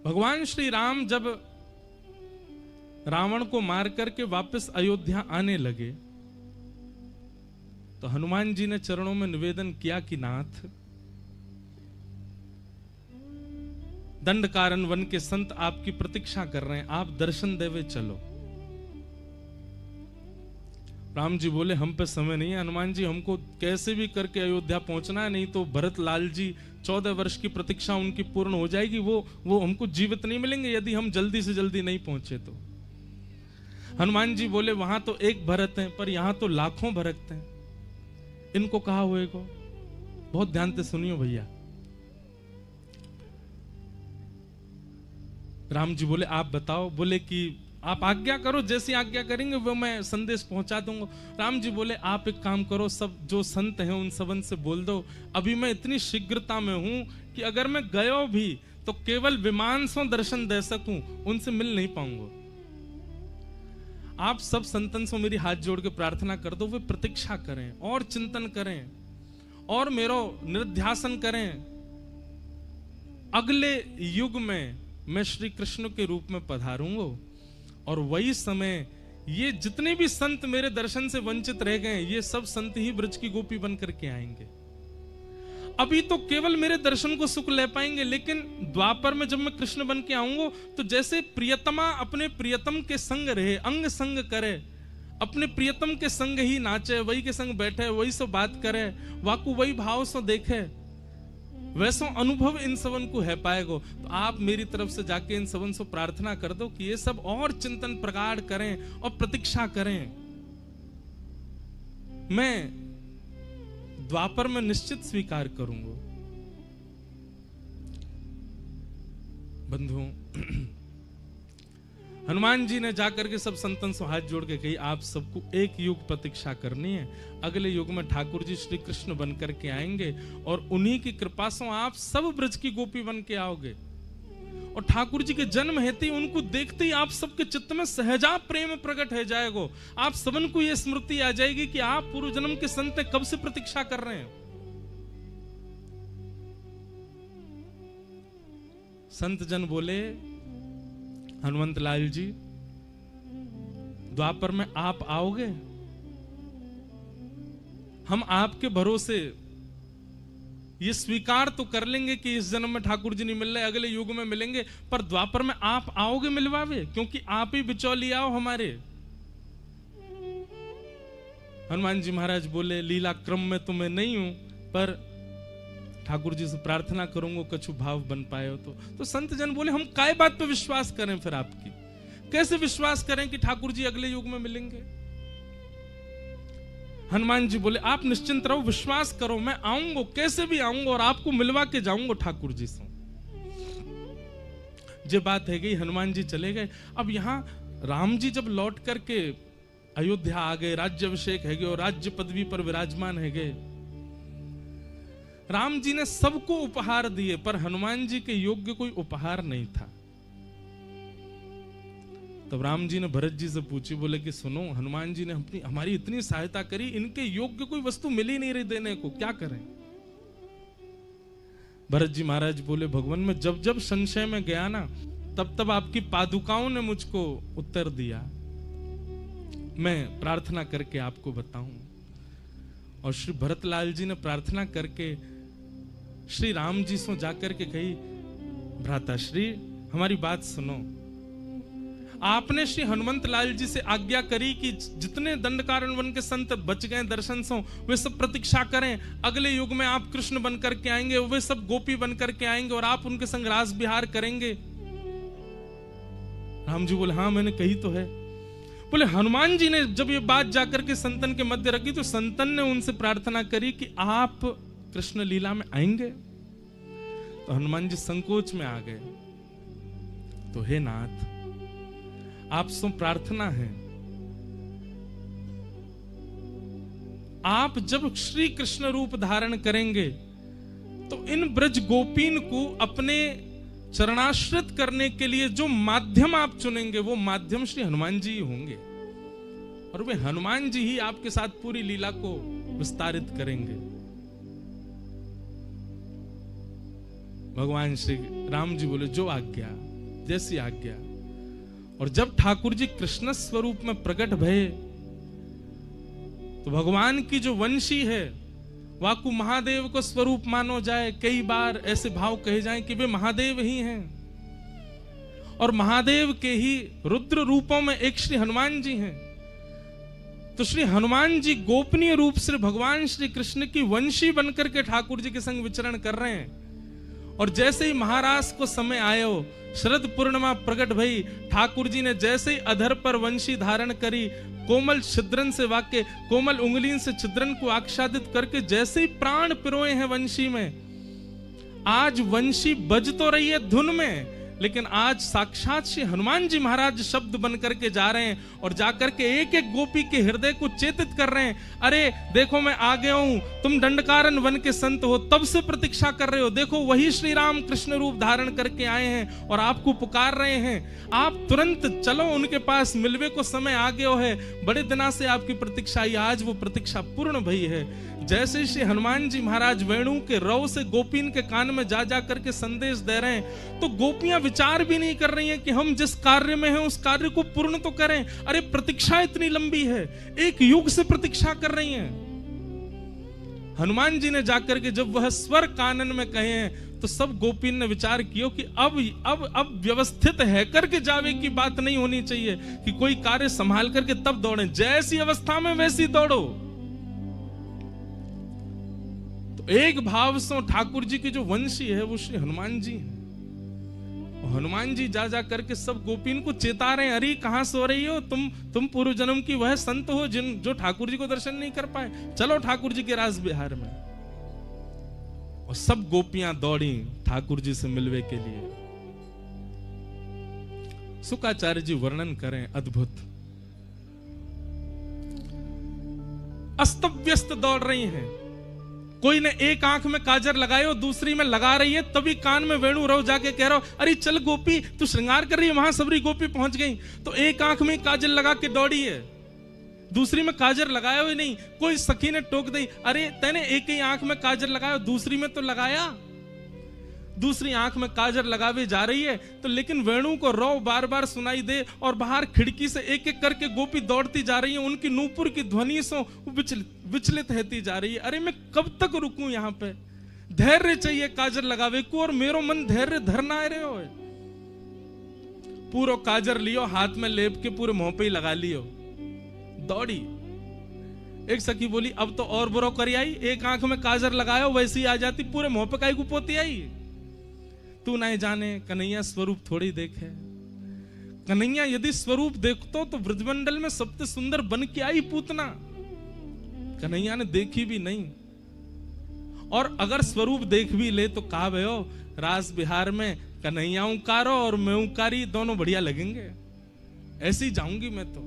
भगवान श्री राम जब रावण को मार करके वापस अयोध्या आने लगे तो हनुमान जी ने चरणों में निवेदन किया कि नाथ, दंडकारण्य वन के संत आपकी प्रतीक्षा कर रहे हैं, आप दर्शन देवे चलो। राम जी बोले हम पे समय नहीं है हनुमान जी, हमको कैसे भी करके अयोध्या पहुंचना है, नहीं तो भरत लाल जी 14 वर्ष की प्रतीक्षा उनकी पूर्ण हो जाएगी, वो हमको जीवित नहीं मिलेंगे यदि हम जल्दी से जल्दी नहीं पहुंचे तो। हनुमान जी बोले वहां तो एक भरत है पर यहां तो लाखों भरत हैं, इनको कहा हुए को। बहुत ध्यान से सुनियो भैया। राम जी बोले आप बताओ। बोले कि आप आज्ञा करो, जैसी आज्ञा करेंगे वो मैं संदेश पहुंचा दूंगा। राम जी बोले आप एक काम करो, सब जो संत हैं उन सबन से बोल दो अभी मैं इतनी शीघ्रता में हूं कि अगर मैं गयो भी तो केवल विमान से दर्शन दे सकूं, उनसे मिल नहीं पाऊंगा। आप सब संतन से मेरी हाथ जोड़ के प्रार्थना कर दो, वे प्रतीक्षा करें और चिंतन करें और मेरो निर्ध्यासन करें। अगले युग में मैं श्री कृष्ण के रूप में पधारूंगा और वही समय ये जितने भी संत मेरे दर्शन से वंचित रह गए ये सब संत ही ब्रज की गोपी बन करके आएंगे। अभी तो केवल मेरे दर्शन को सुख ले पाएंगे, लेकिन द्वापर में जब मैं कृष्ण बन के आऊंगा तो जैसे प्रियतमा अपने प्रियतम के संग रहे, अंग संग करे, अपने प्रियतम के संग ही नाचे, वही के संग बैठे, वही सो बात करे, वाकु वही भाव सो देखे, वैसा अनुभव इन सबन को है पाएगो। तो आप मेरी तरफ से जाके इन सबन से प्रार्थना कर दो कि ये सब और चिंतन प्रगाढ़ करें और प्रतीक्षा करें। मैं द्वापर में निश्चित स्वीकार करूंगा। बंधुओं, हनुमान जी ने जाकर के सब संतन से हाथ जोड़ के कही आप सबको एक युग प्रतीक्षा करनी है, अगले युग में ठाकुर जी श्री कृष्ण बन करके आएंगे और उन्हीं की कृपा से आप सब ब्रज की गोपी बन के आओगे। और ठाकुर जी के जन्म हेतु ही उनको देखते ही आप सबके चित्त में सहजा प्रेम प्रकट हो जाएगा। आप सबन को यह स्मृति आ जाएगी कि आप पूर्व जन्म के संत कब से प्रतीक्षा कर रहे हैं। संत जन बोले हनुमंत लाल जी द्वापर में आप आओगे, हम आपके भरोसे ये स्वीकार तो कर लेंगे कि इस जन्म में ठाकुर जी नहीं मिल रहे, अगले युग में मिलेंगे, पर द्वापर में आप आओगे मिलवावे, क्योंकि आप ही बिचौलिया हो हमारे। हनुमान जी महाराज बोले लीला क्रम में तो मैं नहीं हूं, पर ठाकुर जी से प्रार्थना करूंगा कछु भाव बन पाए हो तो संत जन बोले हम काय बात पे विश्वास करें, फिर आपकी कैसे विश्वास करें कि ठाकुर जी अगले युग में मिलेंगे। हनुमान जी बोले आप निश्चिंत रहो, विश्वास करो, मैं आऊंगा, कैसे भी आऊंगा और आपको मिलवा के जाऊंगा ठाकुर जी से। ये बात है गई, हनुमान जी चले गए। अब यहां राम जी जब लौट करके अयोध्या आ गए, राज्याभिषेक है गए और राज्य पदवी पर विराजमान है गए। राम जी ने सबको उपहार दिए, पर हनुमान जी के योग्य कोई उपहार नहीं था। तब राम जी ने भरत जी से पूछी, बोले कि सुनो, हनुमान जी ने हमारी इतनी सहायता करी, इनके योग्य कोई वस्तु मिल ही नहीं रही देने को, क्या करें। भरत जी महाराज बोले भगवान मैं जब जब संशय में गया ना, तब तब आपकी पादुकाओं ने मुझको उत्तर दिया, मैं प्रार्थना करके आपको बताऊं। और श्री भरतलाल जी ने प्रार्थना करके श्री राम जी से जाकर के कही, भ्राता श्री हमारी बात सुनो, आपने श्री हनुमंत लाल जी से आज्ञा करी कि जितने दंडकारण्य वन के संत बच गए दर्शन से वे सब प्रतीक्षा करें, अगले युग में आप कृष्ण बन करके आएंगे, वे सब गोपी बन करके आएंगे और आप उनके संग रास विहार करेंगे। राम जी बोले हाँ मैंने कही तो है। बोले हनुमान जी ने जब ये बात जाकर के संतन के मध्य रखी तो संतन ने उनसे प्रार्थना करी कि आप कृष्ण लीला में आएंगे। तो हनुमान जी संकोच में आ गए। तो हे नाथ, आप से प्रार्थना है, आप जब श्री कृष्ण रूप धारण करेंगे तो इन ब्रज गोपीन को अपने चरणाश्रित करने के लिए जो माध्यम आप चुनेंगे वो माध्यम श्री हनुमान जी ही होंगे, और वे हनुमान जी ही आपके साथ पूरी लीला को विस्तारित करेंगे। भगवान श्री राम जी बोले जो आज्ञा। जैसी आज्ञा। और जब ठाकुर जी कृष्ण स्वरूप में प्रकट भये तो भगवान की जो वंशी है वाकु महादेव को स्वरूप मानो जाए। कई बार ऐसे भाव कहे जाएं कि वे महादेव ही हैं, और महादेव के ही रुद्र रूपों में एक श्री हनुमान जी हैं। तो श्री हनुमान जी गोपनीय रूप से भगवान श्री कृष्ण की वंशी बनकर के ठाकुर जी के संग विचरण कर रहे हैं। और जैसे ही महाराज को समय आयो, शरद पूर्णिमा प्रकट भई, ठाकुर जी ने जैसे ही अधर पर वंशी धारण करी, कोमल छिद्रन से वाक्य कोमल उंगली से छिद्रन को आच्छादित करके जैसे ही प्राण पिरोए हैं वंशी में। आज वंशी बज तो रही है धुन में, लेकिन आज साक्षात श्री हनुमान जी महाराज शब्द बन करके जा रहे हैं और जाकर के एक एक गोपी के हृदय को चेतित कर रहे हैं। अरे देखो मैं आ गया हूं, तुम दंडकारन वन के संत हो, तब से प्रतीक्षा कर रहे हो। देखो वही श्री राम कृष्ण रूप धारण करके आए हैं और आपको पुकार रहे हैं। आप तुरंत चलो उनके पास, मिलवे को समय आ गया है। बड़े दिना से आपकी प्रतीक्षा आई, आज वो प्रतीक्षा पूर्ण भई है। जैसे श्री हनुमान जी महाराज वेणु के रव से गोपीन के कान में जा जा करके संदेश दे रहे हैं, तो गोपियां विचार भी नहीं कर रही हैं कि हम जिस कार्य में हैं उस कार्य को पूर्ण तो करें। अरे प्रतीक्षा इतनी लंबी है, एक युग से प्रतीक्षा कर रही हैं। हनुमान जी ने जाकर के जब वह स्वर कानन में कहे हैं, तो सब गोपीन ने विचार किया कि अब व्यवस्थित है करके जावे की बात नहीं होनी चाहिए कि कोई कार्य संभाल करके तब दौड़े। जैसी अवस्था में वैसी दौड़ो। एक भाव से ठाकुर जी की जो वंशी है वो श्री हनुमान जी है। हनुमान जी जा जा करके सब गोपीन को चेता रहे हैं, अरे कहां सो रही हो तुम पूर्व जन्म की वह संत हो जो ठाकुर जी को दर्शन नहीं कर पाए, चलो ठाकुर जी के राज बिहार में। और सब गोपियां दौड़ी ठाकुर जी से मिलवे के लिए। शुकाचार्य जी वर्णन करें अद्भुत। अस्त व्यस्त दौड़ रही हैं। कोई ने एक आंख में काजर लगाए और दूसरी में लगा रही है, तभी कान में वेणु रव जाके कह रहा हो, अरे चल गोपी तू श्रृंगार कर रही है, वहां सबरी गोपी पहुंच गई। तो एक आंख में काजल लगा के दौड़ी है, दूसरी में काजर लगाया हुई नहीं। कोई सखी ने टोक दी, अरे तैने एक ही आंख में काजर लगाया, दूसरी में तो लगाया। दूसरी आंख में काजर लगावे जा रही है, तो लेकिन वेणु को रव बार बार सुनाई दे और बाहर खिड़की से एक एक करके गोपी दौड़ती जा रही है। उनकी नूपुर की ध्वनि से विचलित रहती जा रही है। अरे मैं कब तक रुकूं यहाँ पे? धैर्य चाहिए काजर लगावे को, और मेरो मन धैर्य धरना रहे हो। पूरा काजर लियो, हाथ में लेप के पूरे मुंह पे ही लगा लियो, दौड़ी। एक सखी बोली, अब तो और बुरा करी आई, एक आंख में काजर लगाया वैसी आ जाती, पूरे मुंह पे काई को पोती आई। तू नहीं जाने कन्हैया स्वरूप थोड़ी देखे। कन्हैया यदि स्वरूप देखतो तो ब्रजमंडल में सबसे सुंदर बन के आई पूतना। कन्हैया ने देखी भी नहीं, और अगर स्वरूप देख भी ले तो कहा भयो रास बिहार में कन्हैया उकारो और मैं उकारी, दोनों बढ़िया लगेंगे। ऐसी जाऊंगी मैं तो।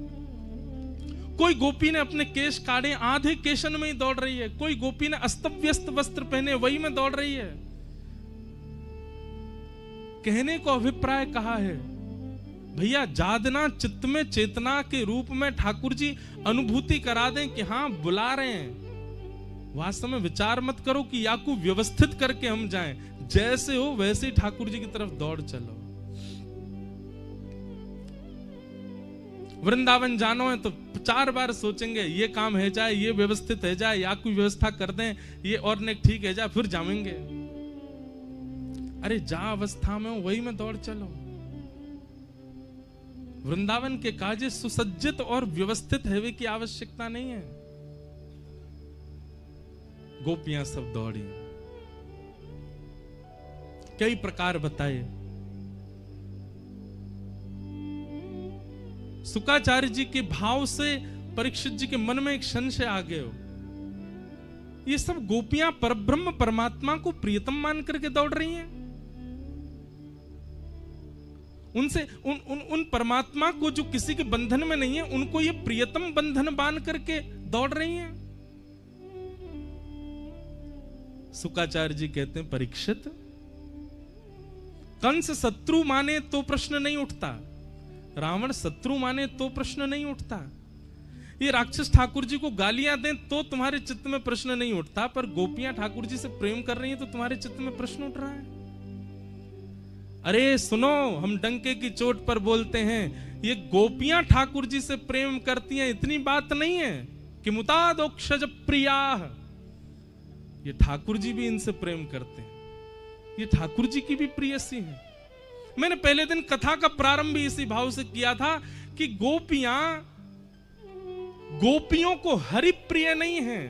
कोई गोपी ने अपने केश काटे, आधे केशन में ही दौड़ रही है। कोई गोपी ने अस्त व्यस्त वस्त्र पहने, वही में दौड़ रही है। कहने को अभिप्राय कहा है, भैया जादना चित्त में चेतना के रूप में ठाकुर जी अनुभूति करा दें कि हाँ बुला रहे हैं। वास्तव में विचार मत करो कि या को व्यवस्थित करके हम जाएं, जैसे हो वैसे ही ठाकुर जी की तरफ दौड़ चलो। वृंदावन जानो है तो 4 बार सोचेंगे, ये काम है जाए, ये व्यवस्थित है जाए, या कोई व्यवस्था कर दें, ये और ने ठीक है जाए, फिर जाएंगे। अरे जा अवस्था में हो वही में दौड़ चलो। वृंदावन के काजे सुसज्जित और व्यवस्थित है की आवश्यकता नहीं है। गोपियां सब दौड़ी, कई प्रकार बताए। शुकाचार्य जी के भाव से परीक्षित जी के मन में एक संशय आ गया। ये सब गोपियां परब्रह्म परमात्मा को प्रियतम मान करके दौड़ रही हैं। उनसे उन परमात्मा को जो किसी के बंधन में नहीं है, उनको ये प्रियतम बंधन बांध करके दौड़ रही हैं। शुकाचार्य जी कहते हैं, परीक्षित कंस शत्रु माने तो प्रश्न नहीं उठता, रावण शत्रु माने तो प्रश्न नहीं उठता। ये राक्षस ठाकुर जी को गालियां दें तो तुम्हारे चित्त में प्रश्न नहीं उठता, पर गोपियां ठाकुर जी से प्रेम कर रही हैं तो तुम्हारे चित्त में प्रश्न उठ रहा है। अरे सुनो, हम डंके की चोट पर बोलते हैं, ये गोपियां ठाकुर जी से प्रेम करती हैं, इतनी बात नहीं है कि मुतादोक्षज प्रिया, ये ठाकुर जी भी इनसे प्रेम करते हैं, ये ठाकुर जी की भी प्रियसी है। मैंने पहले दिन कथा का प्रारंभ भी इसी भाव से किया था कि गोपियां गोपियों को हरिप्रिय नहीं है,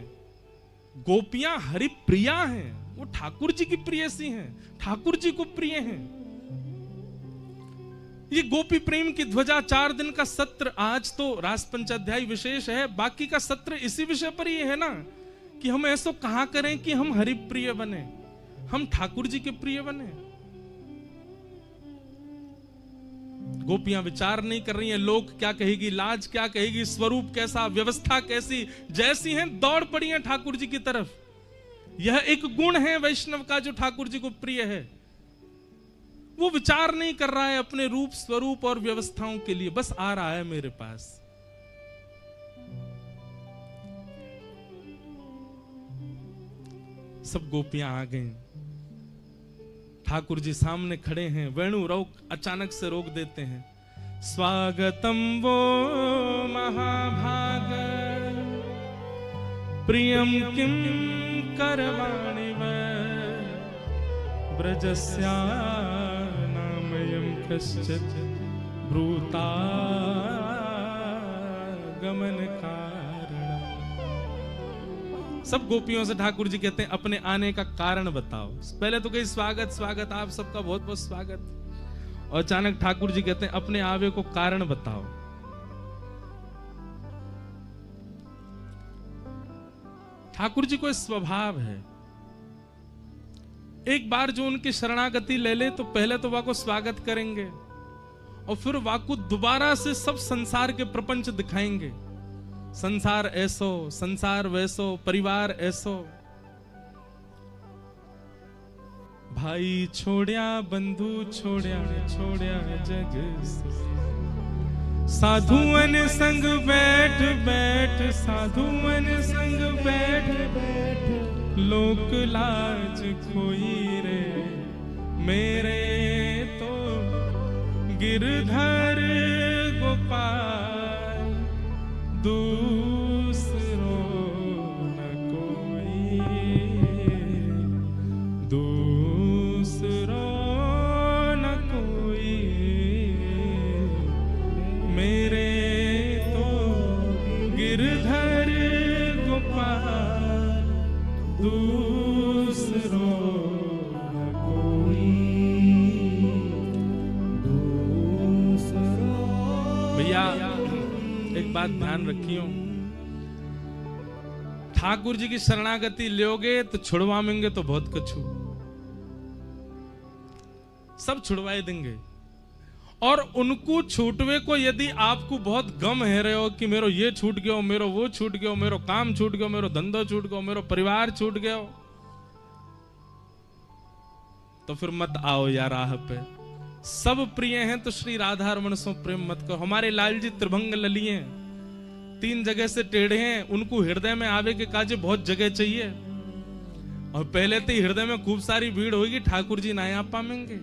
गोपियां हरिप्रिया हैं, वो ठाकुर जी की प्रियसी हैं, ठाकुर जी को प्रिय हैं। ये गोपी प्रेम की ध्वजा 4 दिन का सत्र, आज तो रास पंचाध्याय विशेष है, बाकी का सत्र इसी विषय पर ही है ना, कि हम ऐसा कहां करें कि हम हरिप्रिय बने, हम ठाकुर जी के प्रिय बने। गोपियां विचार नहीं कर रही हैं, लोग क्या कहेगी, लाज क्या कहेगी, स्वरूप कैसा, व्यवस्था कैसी, जैसी हैं दौड़ पड़ी हैं ठाकुर जी की तरफ। यह एक गुण है वैष्णव का जो ठाकुर जी को प्रिय है। वो विचार नहीं कर रहा है अपने रूप स्वरूप और व्यवस्थाओं के लिए, बस आ रहा है मेरे पास। सब गोपियां आ गई, ठाकुर जी सामने खड़े हैं, वेणु अचानक से रोक देते हैं। स्वागतम वो महाभाग प्रियम किम करवाणि ब्रजस्या नामयं कश्चित् ब्रूता गमन कारणम्। सब गोपियों से ठाकुर जी कहते हैं अपने आने का कारण बताओ। पहले तो कही स्वागत स्वागत, आप सबका बहुत बहुत स्वागत, और अचानक ठाकुर जी कहते हैं अपने आवे को कारण बताओ। ठाकुर जी को स्वभाव है, एक बार जो उनकी शरणागति ले ले तो पहले तो वाको स्वागत करेंगे और फिर वाको दोबारा से सब संसार के प्रपंच दिखाएंगे। संसार ऐसो, संसार वैसो, परिवार ऐसो, भाई छोड़या बंधु छोड़या छोड़या जग, साधुअन संग बैठ बैठ, साधुअन संग बैठ बैठ, लोक लाज खोई रे, मेरे तो गिरधर गोपाल, दूसरो न कोई, दूसरो न कोई, मेरे तो गिरधर गोपाल, दूसरो न कोई, दूसरो। भैया एक बात ध्यान रखियो, ठाकुर जी की शरणागति लोगे तो छुड़वाएंगे तो बहुत कछु, सब छुड़वाए देंगे। और उनको छूटवे को यदि आपको बहुत गम है रहे हो कि मेरो ये छूट गयो, मेरो वो छूट गयो, मेरो काम छूट गयो, मेरो धंधो छूट गयो, मेरो परिवार छूट गयो, तो फिर मत आओ यार राह पे। सब प्रिय हैं तो श्री राधा रमण सो प्रेम मत करो। हमारे लाल जी त्रिभंग ललिए 3 जगह से टेढ़े हैं, उनको हृदय में आवे के काजे बहुत जगह चाहिए, और पहले तो हृदय में खूब सारी भीड़ होगी, ठाकुर जी ना आ पाएंगे,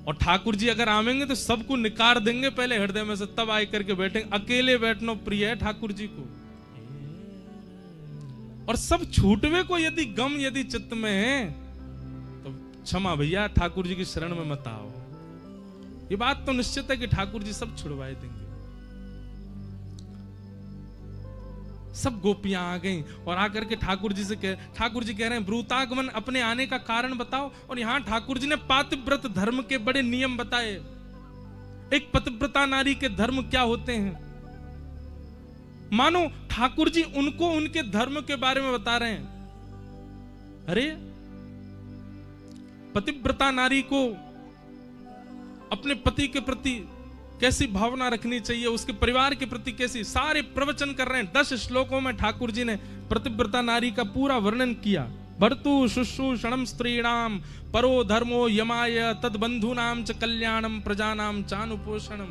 और ठाकुर जी अगर आवेंगे तो सबको निकार देंगे पहले हृदय में से, तब आए करके बैठेंगे। अकेले बैठना प्रिय है ठाकुर जी को। और सब छूटवे को यदि गम यदि चित्त में है तो क्षमा भैया, ठाकुर जी की शरण में मत आओ। ये बात तो निश्चित है कि ठाकुर जी सब छुड़वाए देंगे। सब गोपियां आ गईं और आकर के ठाकुर जी कह रहे हैं ब्रूतागमन, अपने आने का कारण बताओ। और यहां ठाकुर जी ने पातिव्रत धर्म के बड़े नियम बताए। एक पतिव्रता नारी के धर्म क्या होते हैं, मानो ठाकुर जी उनको उनके धर्म के बारे में बता रहे हैं। अरे पतिव्रता नारी को अपने पति के प्रति कैसी भावना रखनी चाहिए, उसके परिवार के प्रति कैसी, सारे प्रवचन कर रहे हैं। 10 श्लोकों में ठाकुर जी ने पतिव्रता नारी का पूरा वर्णन किया। भर्तु शुश्रूषणम स्त्रीणाम परो धर्मो यमाय तद बंधुनाम च कल्याणम प्रजानाम चानुपोषणम।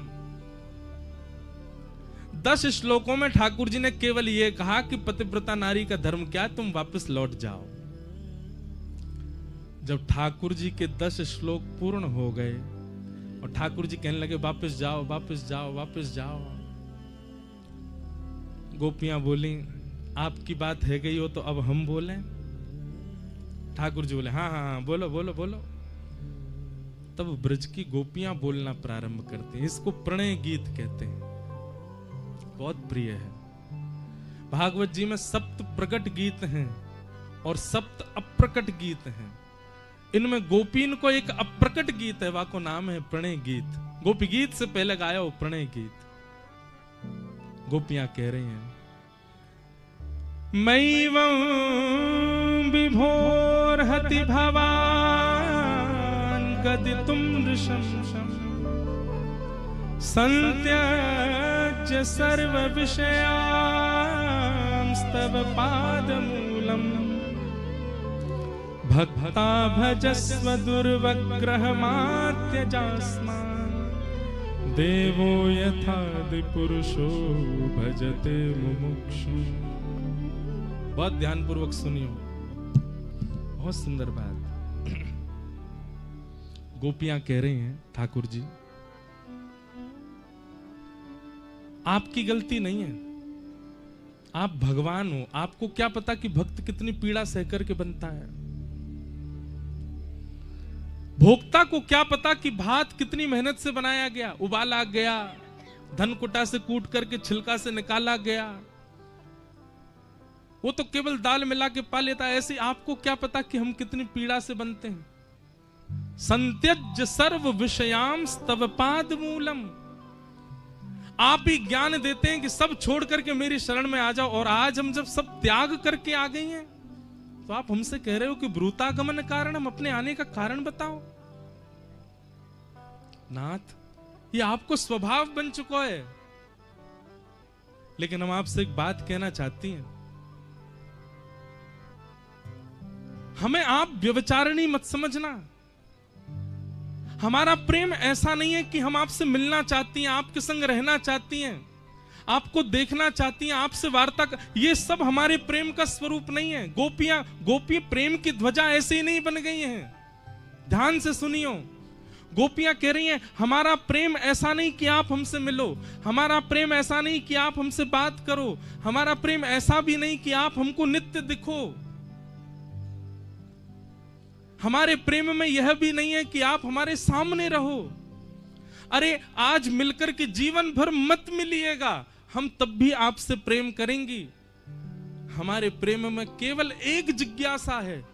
10 श्लोकों में ठाकुर जी ने केवल यह कहा कि पतिव्रता नारी का धर्म क्या है, तुम वापस लौट जाओ। जब ठाकुर जी के 10 श्लोक पूर्ण हो गए और ठाकुर जी कहने लगे वापस जाओ वापस जाओ वापस जाओ, गोपियां बोली आपकी बात है गई हो तो अब हम बोलें। ठाकुर जी बोले हाँ हाँ हाँ बोलो बोलो बोलो। तब ब्रज की गोपियां बोलना प्रारंभ करते हैं। इसको प्रणय गीत कहते हैं, बहुत प्रिय है। भागवत जी में 7 प्रकट गीत हैं और 7 अप्रकट गीत हैं। इनमें गोपीन को एक अप्रकट गीत है, वाको नाम है प्रणय गीत। गोपी गीत से पहले गाया हो प्रणय गीत। गोपियां कह रही हैं मैवं विभोर्हति भवान् गदितुं दृशं संत्यज्य सर्व विषयांस्तव पादमूलम् भक्ता भजस्व दुर्वग्रहमात्यजास्मान् देवो यथादि पुरुषो भजते मुमुक्षु। बहुत ध्यान पूर्वक सुनियो, बहुत सुंदर बात। गोपियां कह रही हैं ठाकुर जी आपकी गलती नहीं है, आप भगवान हो, आपको क्या पता कि भक्त कितनी पीड़ा सहकर के बनता है। भोक्ता को क्या पता कि भात कितनी मेहनत से बनाया गया, उबाला गया, धनकुटा से कूट करके छिलका से निकाला गया, वो तो केवल दाल मिला के पा लेता है। ऐसे आपको क्या पता कि हम कितनी पीड़ा से बनते हैं। संत्यज्य सर्व विषयांस तव पाद मूलम, आप ही ज्ञान देते हैं कि सब छोड़ करके मेरी शरण में आ जाओ। और आज हम जब सब त्याग करके आ गई हैं तो आप हमसे कह रहे हो कि ब्रूतागमन कारण, हम अपने आने का कारण बताओ। नाथ ये आपको स्वभाव बन चुका है। लेकिन हम आपसे एक बात कहना चाहती हैं, हमें आप व्यभिचारिणी मत समझना। हमारा प्रेम ऐसा नहीं है कि हम आपसे मिलना चाहती हैं, आपके संग रहना चाहती हैं, आपको देखना चाहती हैं, आपसे वार्ता ये सब हमारे प्रेम का स्वरूप नहीं है। गोपी प्रेम की ध्वजा ऐसे ही नहीं बन गई हैं। ध्यान से सुनियो, गोपियां कह रही हैं हमारा प्रेम ऐसा नहीं कि आप हमसे मिलो, हमारा प्रेम ऐसा नहीं कि आप हमसे बात करो, हमारा प्रेम ऐसा भी नहीं कि आप हमको नित्य दिखो, हमारे प्रेम में यह भी नहीं है कि आप हमारे सामने रहो। अरे आज मिलकर के जीवन भर मत मिलिएगा, हम तब भी आपसे प्रेम करेंगी। हमारे प्रेम में केवल एक जिज्ञासा है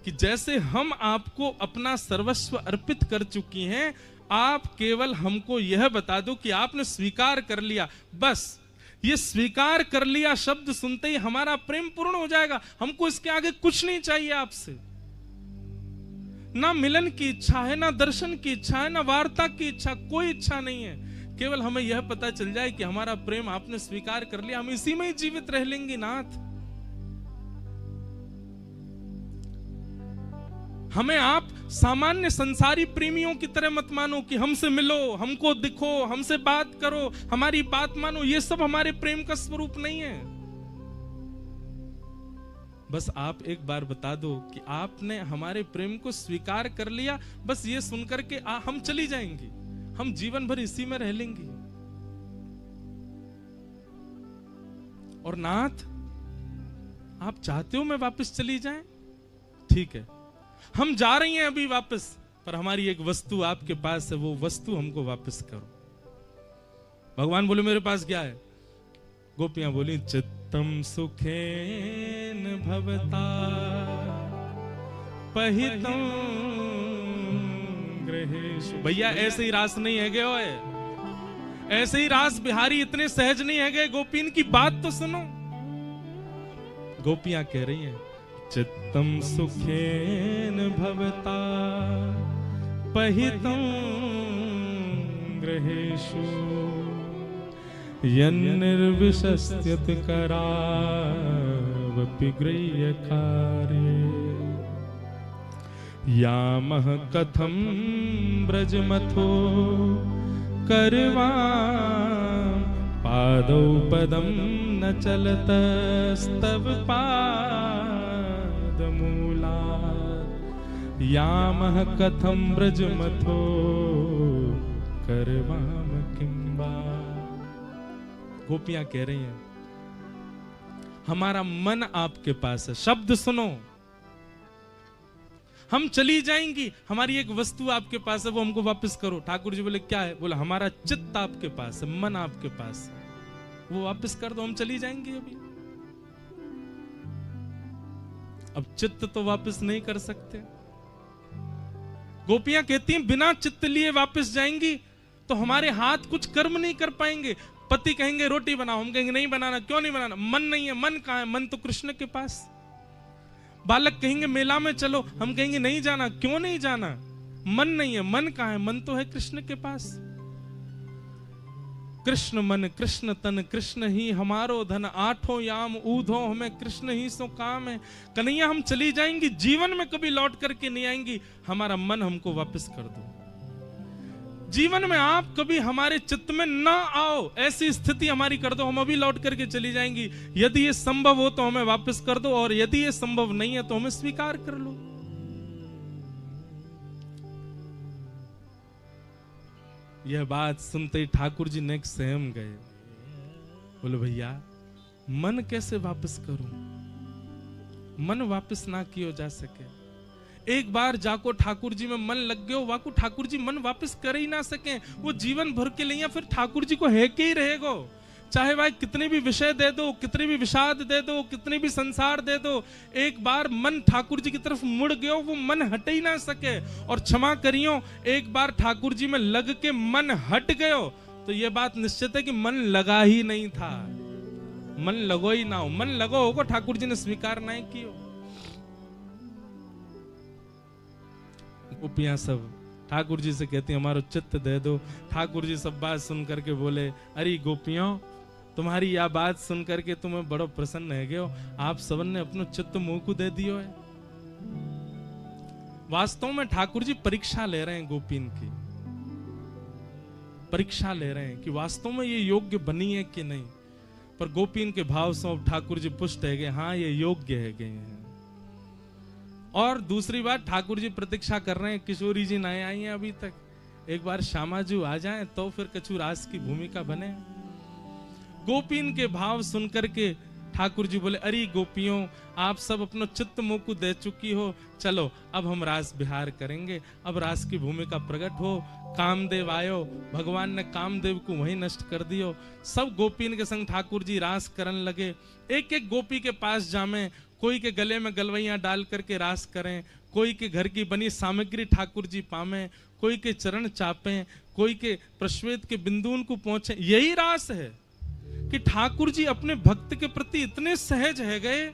कि जैसे हम आपको अपना सर्वस्व अर्पित कर चुकी हैं, आप केवल हमको यह बता दो कि आपने स्वीकार कर लिया। बस ये स्वीकार कर लिया शब्द सुनते ही हमारा प्रेम पूर्ण हो जाएगा। हमको इसके आगे कुछ नहीं चाहिए आपसे। ना मिलन की इच्छा है, ना दर्शन की इच्छा है, ना वार्ता की इच्छा, कोई इच्छा नहीं है। केवल हमें यह पता चल जाए कि हमारा प्रेम आपने स्वीकार कर लिया, हम इसी में ही जीवित रह लेंगे। नाथ हमें आप सामान्य संसारी प्रेमियों की तरह मत मानो कि हमसे मिलो, हमको दिखो, हमसे बात करो, हमारी बात मानो। ये सब हमारे प्रेम का स्वरूप नहीं है। बस आप एक बार बता दो कि आपने हमारे प्रेम को स्वीकार कर लिया। बस ये सुनकर के हम चली जाएंगी, हम जीवन भर इसी में रह लेंगे। और नाथ आप चाहते हो मैं वापस चली जाए, ठीक है, हम जा रही हैं अभी वापस, पर हमारी एक वस्तु आपके पास है, वो वस्तु हमको वापस करो। भगवान बोले मेरे पास क्या है? गोपियां बोली चित्तम सुखेन भवता पहितम गृहेषु। भैया ऐसे ही रास नहीं है गए ओए, ऐसे ही रास बिहारी इतने सहज नहीं है गए। गोपीन की बात तो सुनो। गोपियां कह रही हैं चित्तम सुखेन भवता पहितम गृहेषु यन्निर्विशस्यत करावपि गृह्यकार्ये यामः कथं ब्रजमथो करवां पादौ पदं न चलतस्तव पादमूलात् यामः कथम ब्रजमथो करवाम किंबा। गोपियां कह रही हैं हमारा मन आपके पास है। शब्द सुनो, हम चली जाएंगी, हमारी एक वस्तु आपके पास है, वो हमको वापस करो। ठाकुर जी बोले क्या है? बोला हमारा चित्त आपके पास है, मन आपके पास है, वो वापस कर दो, हम चली जाएंगे। अभी अब चित्त तो वापस नहीं कर सकते। गोपियां कहती हैं बिना चित्त लिए वापस जाएंगी तो हमारे हाथ कुछ कर्म नहीं कर पाएंगे। पति कहेंगे रोटी बनाओ, हम कहेंगे नहीं बनाना। क्यों नहीं बनाना? मन नहीं है। मन कहां है? मन तो कृष्ण के पास। बालक कहेंगे मेला में चलो, हम कहेंगे नहीं जाना। क्यों नहीं जाना? मन नहीं है। मन कहां है? मन तो है कृष्ण के पास। कृष्ण मन कृष्ण तन कृष्ण ही हमारो धन, आठों याम ऊधो हमें कृष्ण ही सो काम है। कन्हैया हम चली जाएंगी, जीवन में कभी लौट करके नहीं आएंगी, हमारा मन हमको वापस कर दो। जीवन में आप कभी हमारे चित्त में ना आओ, ऐसी स्थिति हमारी कर दो, हम अभी लौट करके चली जाएंगी। यदि ये संभव हो तो हमें वापस कर दो, और यदि ये संभव नहीं है तो हमें स्वीकार कर लो। यह बात सुनते ही ठाकुर जी नेक सहम गए। बोले भैया मन कैसे वापस करूं? मन वापस ना किया जा सके। एक बार जाको ठाकुर जी में मन लग गयो, वाको ठाकुर जी मन वापस कर ही ना सके। वो जीवन भर के लिए फिर ठाकुर जी को है के ही रहेगो। चाहे भाई कितने भी विषय दे दो, कितने भी विषाद दे दो, कितने भी संसार दे दो, एक बार मन ठाकुर जी की तरफ मुड़ गयो, वो मन हट ही ना सके। और क्षमा करियो, एक बार ठाकुर जी में लग के मन हट गयो तो ये बात निश्चित है कि मन लगा ही नहीं था। मन लगो ही ना हो। मन लगो होगा, ठाकुर जी ने स्वीकार नहीं किया। गोपियां सब ठाकुर जी से कहती हमारा चित्त दे दो। ठाकुर जी सब बात सुन करके बोले अरे गोपियों, तुम्हारी यह बात सुन करके तुम्हें बड़ो प्रसन्न है गयो। आप सबन ने अपनो चित्त मुंह को दे दियो है। वास्तव में ठाकुर जी परीक्षा ले रहे हैं, गोपीन की परीक्षा ले रहे हैं कि वास्तव में ये योग्य बनी है कि नहीं। पर गोपीन के भाव से ठाकुर जी पुष्ट है गए, हाँ ये योग्य है गए हैं। और दूसरी बात, ठाकुर जी प्रतीक्षा कर रहे हैं, किशोरी जी नहीं आई हैं अभी तक, एक बार श्यामाजू आ जाएं तो फिर कछु रास की भूमिका बने। गोपीन के भाव सुनकर के ठाकुर जी बोले अरे गोपियों, आप सब अपना चित्त मुंह को दे चुकी हो, चलो अब हम रास विहार करेंगे। अब रास की भूमिका प्रकट हो। कामदेव आयो, भगवान ने कामदेव को वहीं नष्ट कर दियो। सब गोपीन के संग ठाकुर जी रास करने लगे। एक एक गोपी के पास जामे, कोई के गले में गलवैया डाल करके रास करें, कोई के घर की बनी सामग्री ठाकुर जी पामे, कोई के चरण चापें, कोई के प्रश्वेत के बिंदुन को पहुंचे। यही रास है कि ठाकुर जी अपने भक्त के प्रति इतने सहज है गए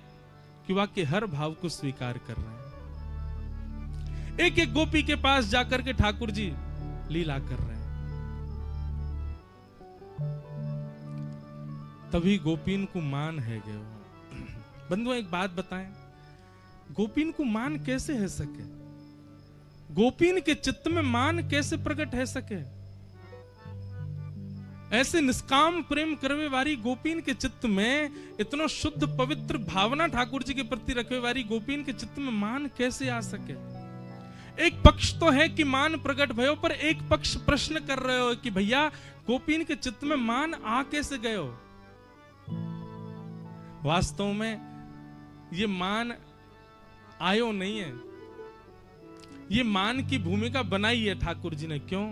कि वाकई हर भाव को स्वीकार कर रहे हैं। एक एक गोपी के पास जाकर के ठाकुर जी लीला कर रहे हैं। तभी गोपीन को मान है गए। बंधुओं एक बात बताएं, गोपीन को मान कैसे है सके? गोपीन के चित्त में मान कैसे प्रकट है सके? ऐसे निष्काम प्रेम करवे वाली गोपीन के चित्त में इतना शुद्ध पवित्र भावना ठाकुर जी के प्रति रखे वाली गोपीन के चित्त में मान कैसे आ सके? एक पक्ष तो है कि मान प्रकट भयो, पर एक पक्ष प्रश्न कर रहे हो कि भैया गोपीन के चित्त में मान आ कैसे गयो? वास्तव में ये मान आयो नहीं है, ये मान की भूमिका बनाई है ठाकुर जी ने। क्यों?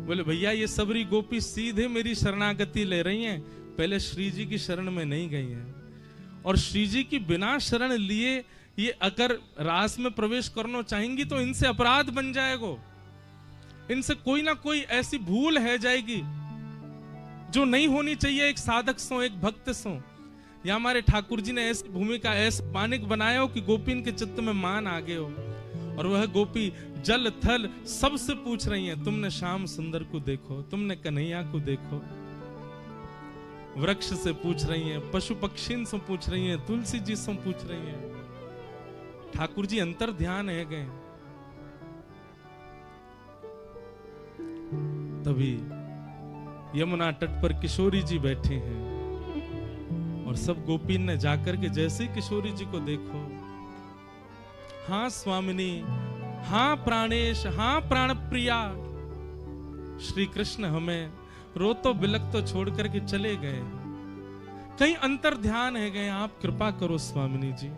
बोले भैया ये सबरी गोपी सीधे मेरी शरणागति ले रही हैं, पहले श्री जी की शरण में नहीं गई हैं। और श्री जी की बिना शरण लिए ये अगर रास में प्रवेश करना चाहेंगी तो इनसे अपराध बन जाएगा, इनसे कोई ना कोई ऐसी भूल है जाएगी जो नहीं होनी चाहिए एक साधक सो, एक भक्त सो। या हमारे ठाकुर जी ने ऐसी भूमिका, ऐसे मानिक बनाया हो कि गोपीन के चित्त में मान आ गए हो। और वह गोपी जल थल सबसे पूछ रही हैं, तुमने श्याम सुंदर को देखो, तुमने कन्हैया को देखो। वृक्ष से पूछ रही हैं, पशु पक्षी से पूछ रही हैं, तुलसी जी से पूछ रही हैं। ठाकुर जी अंतर ध्यान है गए। तभी यमुना तट पर किशोरी जी बैठे हैं और सब गोपीन ने जाकर के जैसे किशोरी जी को देखो, हाँ स्वामिनी, हाँ प्राणेश, हाँ प्राण प्रिया। श्री कृष्ण हमें रोतो बिलक तो छोड़ करके चले गए, कहीं अंतर ध्यान है गए, आप कृपा करो स्वामिनी जी।